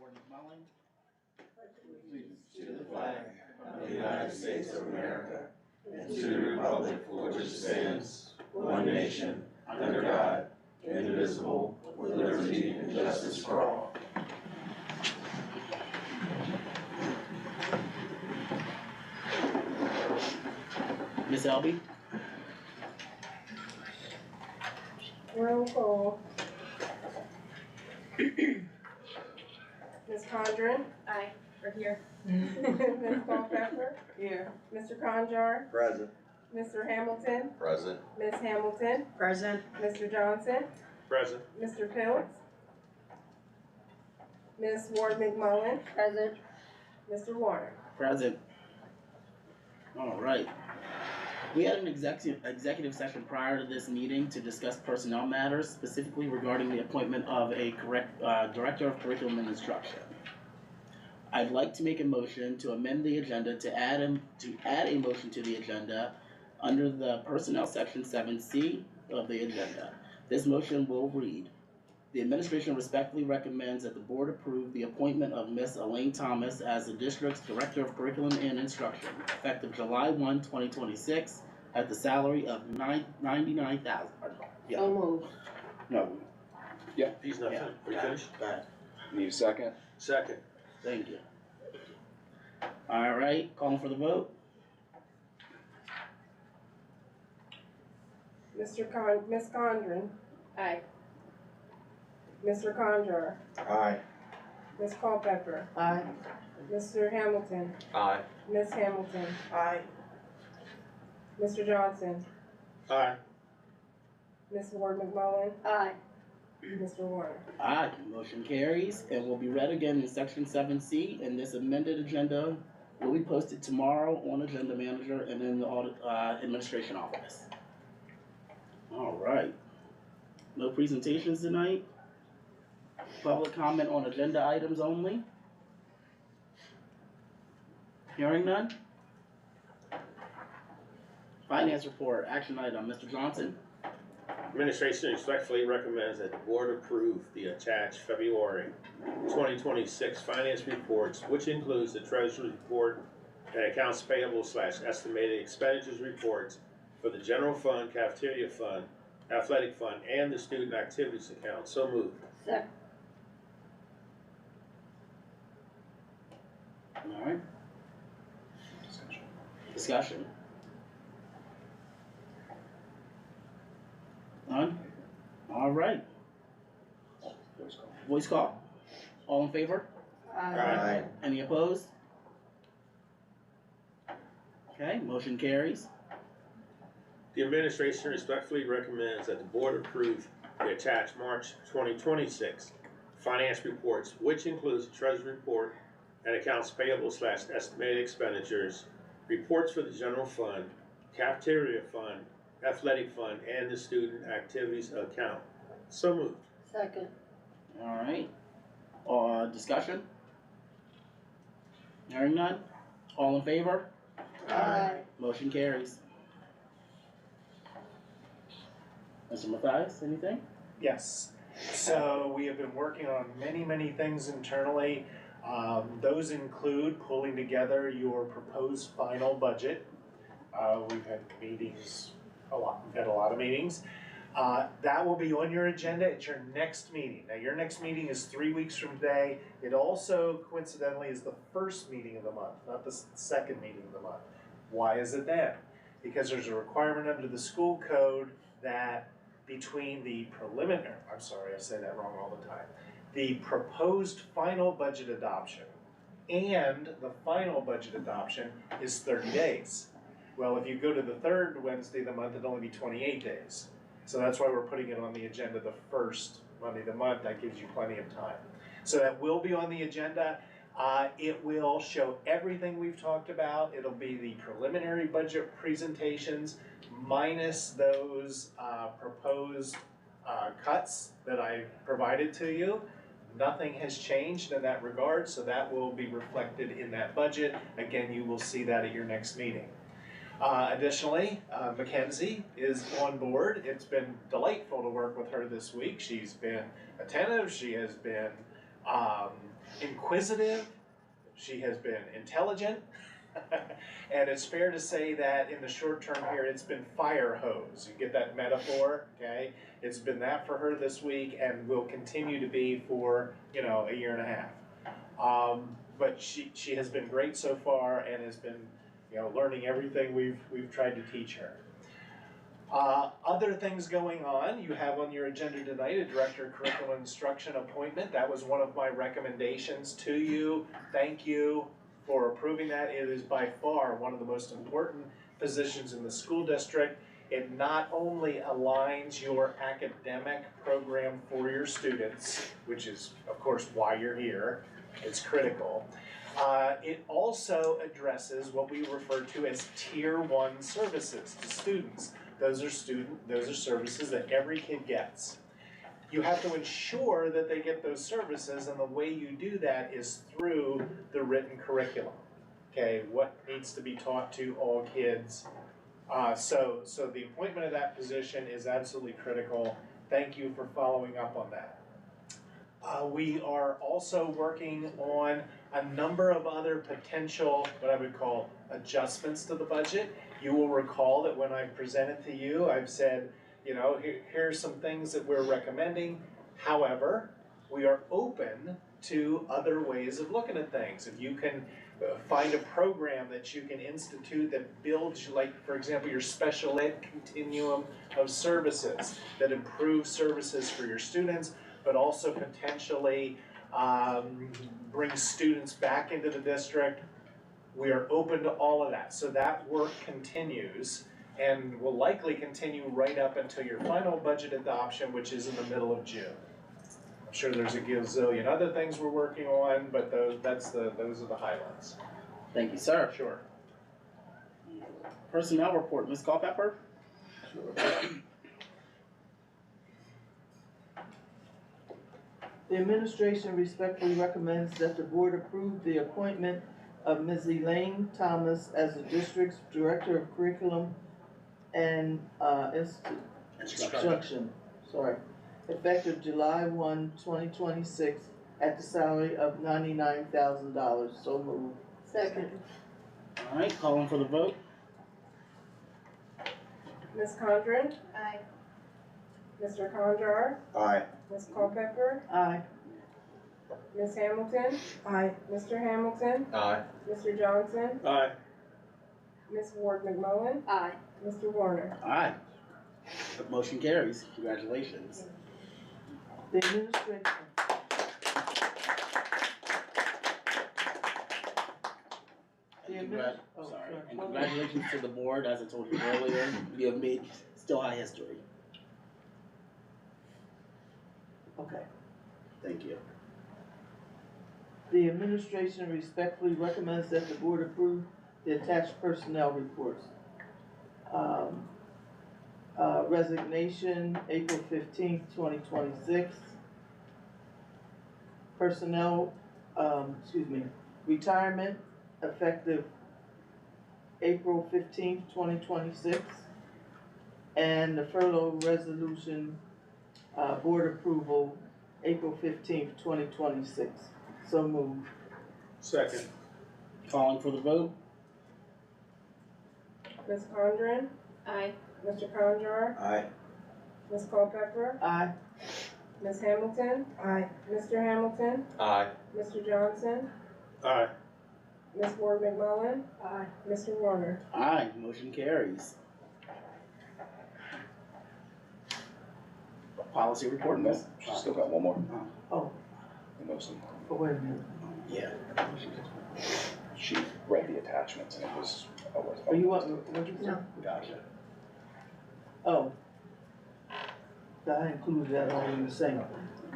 Ward McMullen. To the flag of the United States of America and to the republic for which it stands, one nation, under God, indivisible, with liberty and justice for all. Ms. Elby? Roll call. Ms. Condren? Aye. We're here. Ms. Culpepper? Here. Mr. Conjar? Present. Mr. Hamilton? Present. Ms. Hamilton? Present. Mr. Johnson? Present. Mr. Pilts? Ms. Ward McMullen? Present. Mr. Warner? Present. All right. We had an executive session prior to this meeting to discuss personnel matters, specifically regarding the appointment of a director of curriculum and instruction. I'd like to make a motion to amend the agenda to add a motion to the agenda under the personnel section 7C of the agenda. This motion will read: the administration respectfully recommends that the board approve the appointment of Ms. Elaine Thomas as the district's Director of Curriculum and Instruction, effective July 1, 2026, at the salary of $99,000. Yeah. So moved. No. Yeah. He's not Yeah. finished. Are you finished? Go ahead. Need a second? Second. Thank you. All right, calling for the vote. Ms. Condren? Aye. Mr. Conjar? Aye. Ms. Culpepper? Aye. Mr. Hamilton? Aye. Ms. Hamilton? Aye. Mr. Johnson? Aye. Ms. Ward McMullen? Aye. Mr. Warner? Aye, motion carries and will be read again in section 7C, and this amended agenda will be posted tomorrow on Agenda Manager and in the audit administration office. All right. No presentations tonight. Public comment on agenda items only. Hearing none. Finance report, action item, Mr. Johnson. Administration respectfully recommends that the board approve the attached February 2026 finance reports, which includes the treasurer's report and accounts payable / estimated expenditures reports for the general fund, cafeteria fund, athletic fund, and the student activities account. So moved. Second. All right. Discussion. None? All right. Voice call. All in favor? Aye. Any opposed? Okay, motion carries. The administration respectfully recommends that the board approve the attached March 2026 finance reports, which includes the treasurer's report and accounts payable / estimated expenditures, reports for the general fund, cafeteria fund, athletic fund, and the student activities account. So moved. Second. All right. Discussion? Hearing none? All in favor? Aye. Motion carries. Mr. Mathias, anything? Yes. So we have been working on many things internally. Those include pulling together your proposed final budget. We've had meetings, we've had a lot of meetings. That will be on your agenda at your next meeting. Now your next meeting is 3 weeks from today. It also coincidentally is the first meeting of the month, not the second meeting of the month. Why is it then? Because there's a requirement under the school code that between the preliminary, I'm sorry, I say that wrong all the time, the proposed final budget adoption and the final budget adoption is 30 days. Well, if you go to the third Wednesday of the month, it'd only be 28 days. So that's why we're putting it on the agenda the first Monday of the month. That gives you plenty of time. So that will be on the agenda. It will show everything we've talked about. It'll be the preliminary budget presentations minus those proposed cuts that I provided to you. Nothing has changed in that regard, so that will be reflected in that budget. Again, you will see that at your next meeting. Additionally, Mackenzie is on board. It's been delightful to work with her this week. She's been attentive. She has been inquisitive, she has been intelligent, and it's fair to say that in the short term here, it's been fire hose. You get that metaphor, okay? It's been that for her this week and will continue to be for, a year and a half. But she has been great so far and has been, learning everything we've tried to teach her. Other things going on, you have on your agenda tonight a Director of Curriculum Instruction appointment. That was one of my recommendations to you. Thank you for approving that. It is by far one of the most important positions in the school district. It not only aligns your academic program for your students, which is of course why you're here, it's critical. It also addresses what we refer to as Tier 1 services to students. Those are services that every kid gets. You have to ensure that they get those services, and the way you do that is through the written curriculum. Okay, what needs to be taught to all kids. So the appointment of that position is absolutely critical. Thank you for following up on that. We are also working on a number of other potential, what I would call adjustments to the budget. You will recall that when I presented to you, I've said, here's some things that we're recommending. However, we are open to other ways of looking at things. If you can find a program that you can institute that builds, like, for example, your special ed continuum of services that improve services for your students, but also potentially bring students back into the district. We are open to all of that. So that work continues and will likely continue right up until your final budget adoption, which is in the middle of June. I'm sure there's a gazillion other things we're working on, but those are the highlights. Thank you, sir. Sure. Personnel report, Ms. Culpepper? The administration respectfully recommends that the board approve the appointment of Ms. Elaine Thomas as the district's Director of Curriculum and Instruction, effective July 1, 2026, at the salary of $99,000. So moved. Second. All right, calling for the vote. Ms. Condren, Aye. Mr. Conjar, Aye. Ms. Culpepper, Aye. Ms. Hamilton, Aye. Mr. Hamilton, Aye. Mr. Johnson, Aye. Ms. Ward McMullen, Aye. Mr. Warner. Aye. The motion carries. Congratulations. The administration. And congratulations to the board. As I told you earlier, you have made still high history. Okay. Thank you. The administration respectfully recommends that the board approve the attached personnel reports. Resignation, April 15th, 2026. Personnel, retirement, effective April 15th, 2026. And the furlough resolution, board approval, April 15th, 2026. So moved. Second. Calling for the vote. Ms. Condren, Aye. Mr. Conjar, Aye. Ms. Culpepper, Aye. Ms. Hamilton, Aye. Mr. Hamilton, Aye. Mr. Johnson, Aye. Ms. Ward McMullen, Aye. Mr. Warner. Aye. Motion carries. Policy report, Miss. She's still got one more. Oh, You know, some- oh, wait a minute. Yeah. She read the attachments and it was. Oh, you want, what you say? Gotcha. Oh. I included that all in the same.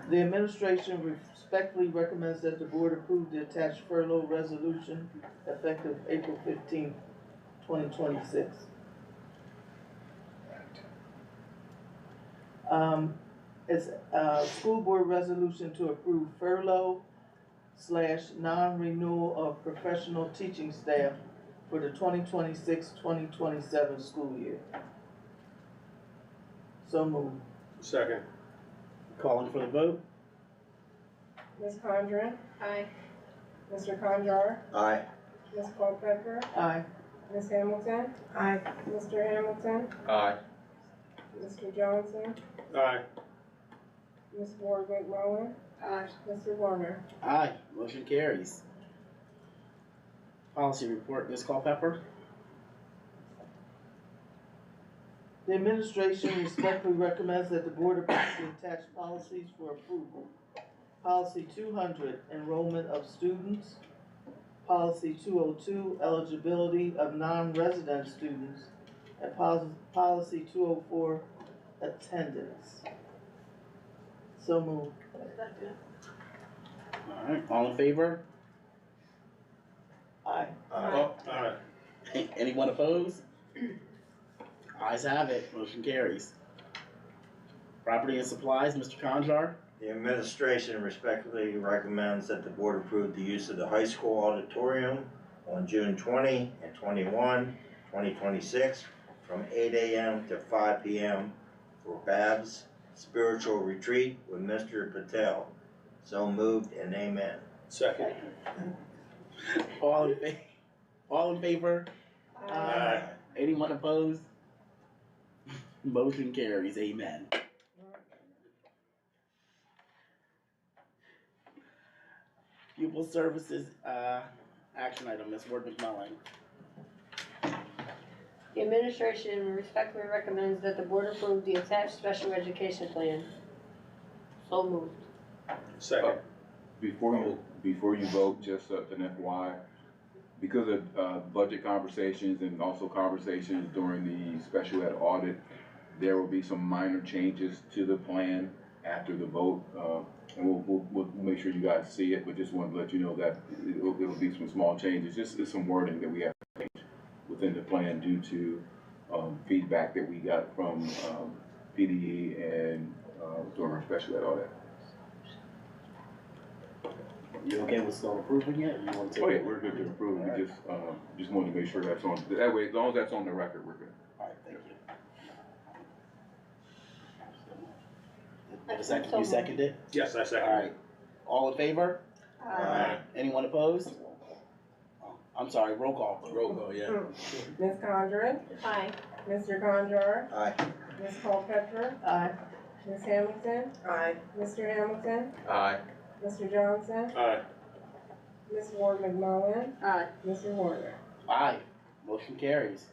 The administration respectfully recommends that the board approve the attached furlough resolution effective April 15th, 2026. It's a school board resolution to approve furlough / non-renewal of professional teaching staff for the 2026-2027 school year. So moved. Second. Calling for the vote. Ms. Condren, Aye. Mr. Conjar, Aye. Ms. Culpepper, Aye. Ms. Hamilton, Aye. Mr. Hamilton, Aye. Mr. Johnson, Aye. Ms. Ward McMullen, Aye. Mr. Warner. Aye, motion carries. Policy report, Ms. Culpepper. The administration respectfully recommends that the board approve the attached policies for approval. Policy 200, enrollment of students. Policy 202, eligibility of non-resident students. And policy 204, attendance. So moved. Alright, all in favor? Aye. Oh, aye. Anyone opposed? Ayes have it, motion carries. Property and supplies, Mr. Conjar. The administration respectfully recommends that the board approve the use of the high school auditorium on June 20 and 21, 2026, from 8 a.m. to 5 p.m. for Bab's spiritual retreat with Mr. Patel. So moved and amen. Second. All in favor? Aye. Anyone opposed? Motion carries, amen. Pupil services, action item, Ms. Ward McMullen. The administration respectfully recommends that the board approve the attached special education plan. So moved. Second. Before you vote, just an FYI, because of budget conversations and also conversations during the special ed audit, there will be some minor changes to the plan after the vote, and we'll make sure you guys see it, but just wanted to let you know that it'll be some small changes, just some wording that we have to change within the plan due to feedback that we got from PDE and during our special ed audit. You okay with still approving it, or you want to take? Oh yeah, we're good to approve it. We just wanted to make sure that's on, that way, as long as that's on the record, we're good. Alright, thank you. You second it? Yes, I second. Alright, all in favor? Aye. Anyone opposed? I'm sorry, roll call vote. Roll call, yeah. Ms. Condren, Aye. Mr. Conjar, Aye. Ms. Culpepper, Aye. Ms. Hamilton, Aye. Mr. Hamilton, Aye. Mr. Johnson, Aye. Ms. Ward McMullen, Aye. Mr. Warner. Aye, motion carries.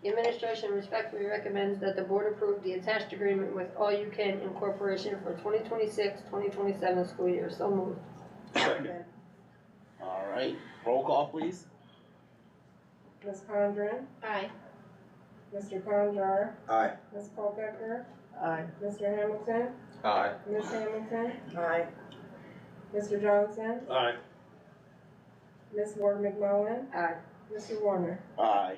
The administration respectfully recommends that the board approve the attached agreement with All You Can Incorporation for 2026-2027 school year. So moved. Second. Alright, roll call please. Ms. Condren, Aye. Mr. Conjar, Aye. Ms. Culpepper, Aye. Mr. Hamilton, Aye. Ms. Hamilton, Aye. Mr. Johnson, Aye. Ms. Ward McMullen, Aye. Mr. Warner. Aye.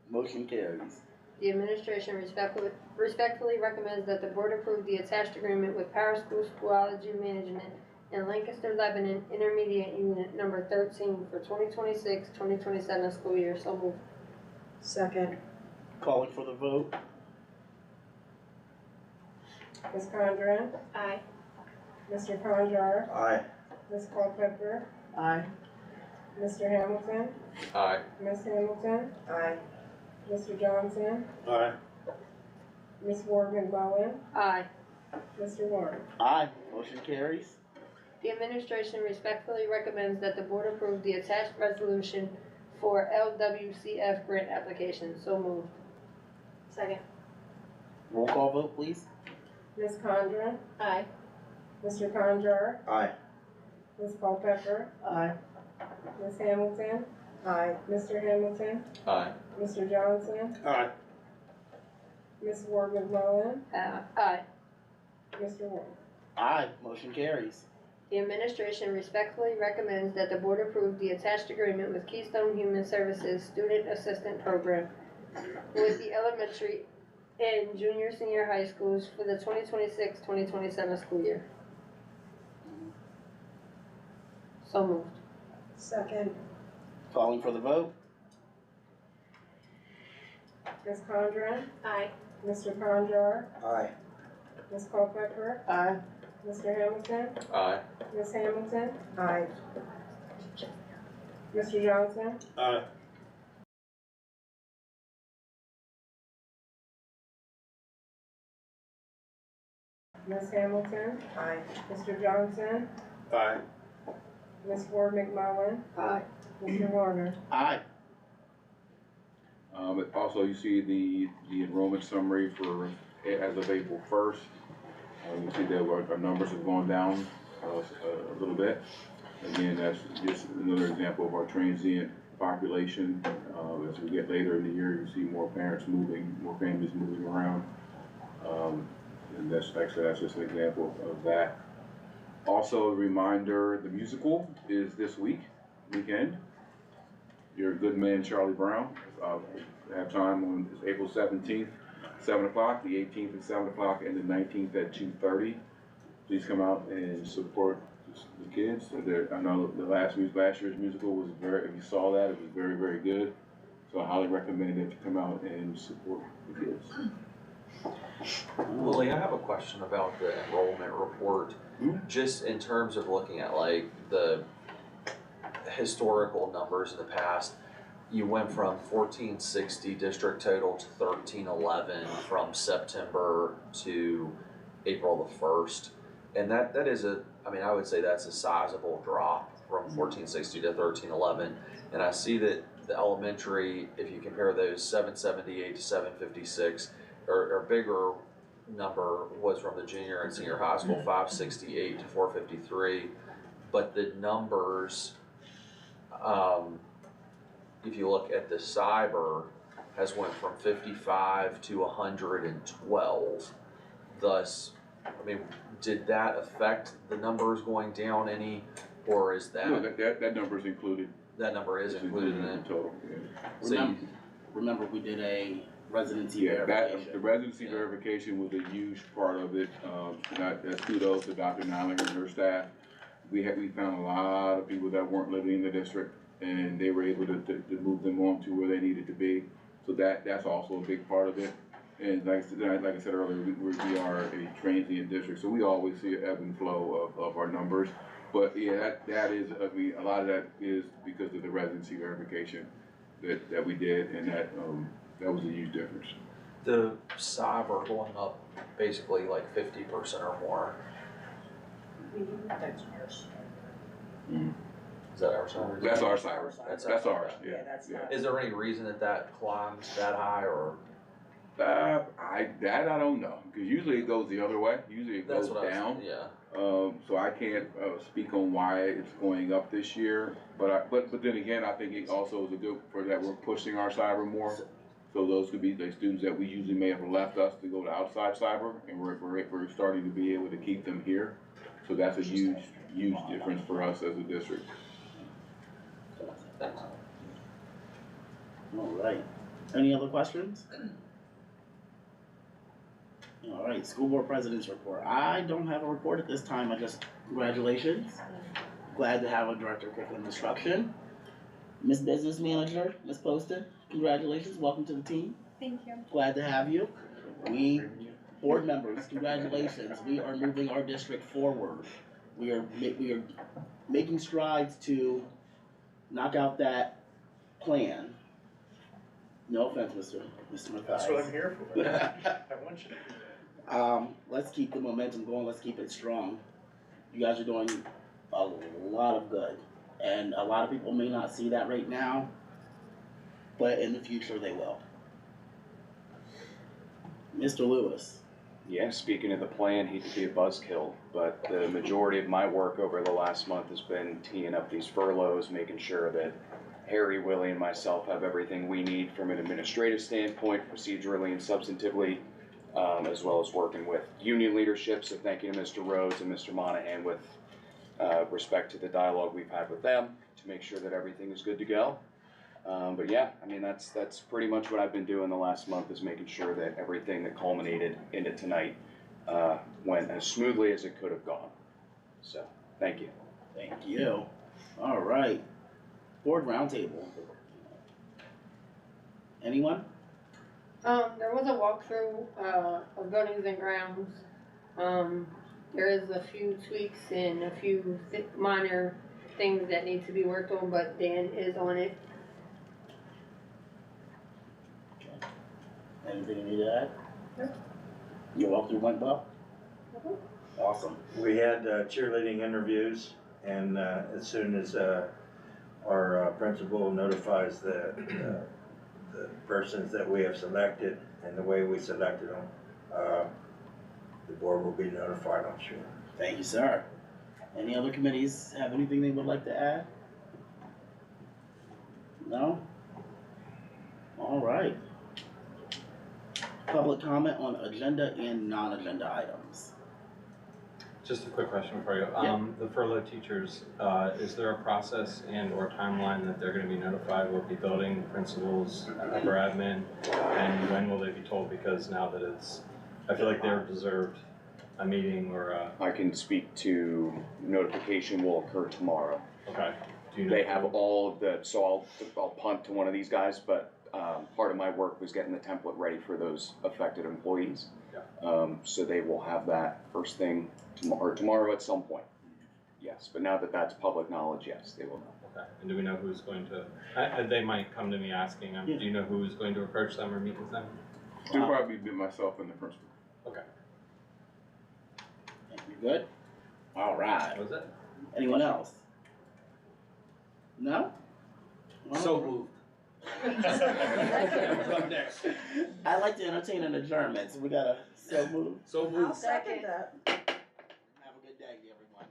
Motion carries. The administration respectfully recommends that the board approve the attached agreement with Power School Schoology Management and Lancaster, Lebanon Intermediate Unit Number 13 for 2026-2027 school year. So moved. Second. Calling for the vote. Ms. Condren, Aye. Mr. Conjar, Aye. Ms. Culpepper, Aye. Mr. Hamilton, Aye. Ms. Hamilton, Aye. Mr. Johnson, Aye. Ms. Ward McMullen, Aye. Mr. Warner. Aye, motion carries. The administration respectfully recommends that the board approve the attached resolution for LWCF grant application. So moved. Second. Roll call vote please. Ms. Condren, Aye. Mr. Conjar, Aye. Ms. Culpepper, Aye. Ms. Hamilton, Aye. Mr. Hamilton, Aye. Mr. Johnson, Aye. Ms. Ward McMullen, Aye. Mr. Warner. Aye, motion carries. The administration respectfully recommends that the board approve the attached agreement with Keystone Human Services Student Assistant Program with the elementary and senior high schools for the 2026-2027 school year. So moved. Second. Calling for the vote. Ms. Condren, Aye. Mr. Conjar, Aye. Ms. Culpepper, Aye. Mr. Hamilton? Aye. Ms. Hamilton? Aye. Mr. Johnson? Aye. Ms. Hamilton? Aye. Mr. Johnson? Aye. Ms. Ward McMullen? Aye. Mr. Warner? Aye. But also you see the enrollment summary for, as of April 1st. You see that our numbers have gone down a little bit. Again, that's just another example of our transient population. As we get later in the year, you see more parents moving, more families moving around. And that's just an example of that. Also, a reminder, the musical is this weekend. Your Good Man, Charlie Brown. Have time on April 17th, 7 o'clock, the 18th at 7 o'clock, and the 19th at 2:30. Please come out and support the kids. I know the last year's musical was if you saw that, it was very, very good. So I highly recommend that you come out and support the kids. Willie, I have a question about the enrollment report. Just in terms of looking at like the historical numbers in the past, you went from 1460 district total to 1311 from September to April the 1st. And that is I would say that's a sizable drop from 1460 to 1311. And I see that the elementary, if you compare those 778 to 756, or bigger number was from the junior and senior high school, 568 to 453. But the numbers, if you look at the cyber, has went from 55 to 112. Thus, did that affect the numbers going down any, or is that? No, that number is included. That number is included in it. Total. Yeah. So Remember we did a residency Yeah, verification. the residency verification was a huge part of it. That's kudos to Dr. Nylinger and her staff. We found a lot of people that weren't living in the district, and they were able to move them on to where they needed to be. So that's also a big part of it. And like I said earlier, we are a transient district, so we always see an ebb and flow of our numbers. But yeah, that is, a lot of that is because of the residency verification that we did, and that was a huge difference. the cyber going up basically like 50% or more. That's ours. Is that our cyber? That's our cyber. That's ours. Yeah, Yeah, that's yeah. not. Is there any reason that climbs that high, or? I don't know, because usually it goes the other way. Usually it That's goes what I down. was, yeah. So I can't speak on why it's going up this year. But then again, I think it also is a good for that we're pushing our cyber more. So those could be the students that we usually may have left us to go to outside cyber, and we're starting to be able to keep them here. So that's a huge difference for us as a district. Thanks. All right. Any other questions? All right, school board president's report. I don't have a report at this time. Congratulations. Glad to have a director of curriculum instruction. Miss Business Manager, Miss Poston, congratulations. Welcome to the team. Thank you. Glad to have you. Board members, congratulations. We are moving our district forward. We are making strides to knock out that plan. No offense, Mr. Mathias. That's what I'm here for. I want you to do that. Let's keep the momentum going. Let's keep it strong. You guys are doing a lot of good, and a lot of people may not see that right now, but in the future they will. Mr. Lewis. Yeah, speaking of the plan, hate to be a buzzkill, but the majority of my work over the last month has been teeing up these furloughs, making sure that Harry, Willie, and myself have everything we need from an administrative standpoint, procedurally and substantively, as well as working with union leadership. So thank you to Mr. Rhodes and Mr. Monahan with respect to the dialogue we've had with them to make sure that everything is good to go. But yeah, I mean, that's pretty much what I've been doing the last month, is making sure that everything that culminated into tonight went as smoothly as it could have gone. So, thank you. Thank you. All right. Board roundtable. Anyone? There was a walkthrough of buildings and grounds. There is a few tweaks and a few minor things that need to be worked on, but Dan is on it. Anything you need to add? Your walkthrough went well? Awesome. We had cheerleading interviews, and as soon as our principal notifies the persons that we have selected and the way we selected them, the board will be notified, I'm sure. Thank you, sir. Any other committees have anything they would like to add? No? All right. Public comment on agenda and non-agenda items. Just a quick question for you. Yeah. The furloughed teachers, is there a process and or timeline that they're gonna be notified? Will it be building principals, upper admin? And when will they be told? Because now that I feel like they're deserved a meeting or a, I can speak to notification will occur tomorrow. okay. Do you know? They have all of the, so I'll punt to one of these guys, but part of my work was getting the template ready for those affected employees. Yeah. So they will have that first thing tomorrow at some point. Yes, but now that that's public knowledge, yes, they will know. Okay, and do we know who's going to, they might come to me asking, do you know who's going to approach them or meet with them? It'll probably be myself and the principal. Okay, You good? All right. that was it? Anyone else? No? So moved. Up next. I'd like to entertain an adjournment, so we gotta so move. So moved. Second. Have a good day, everyone.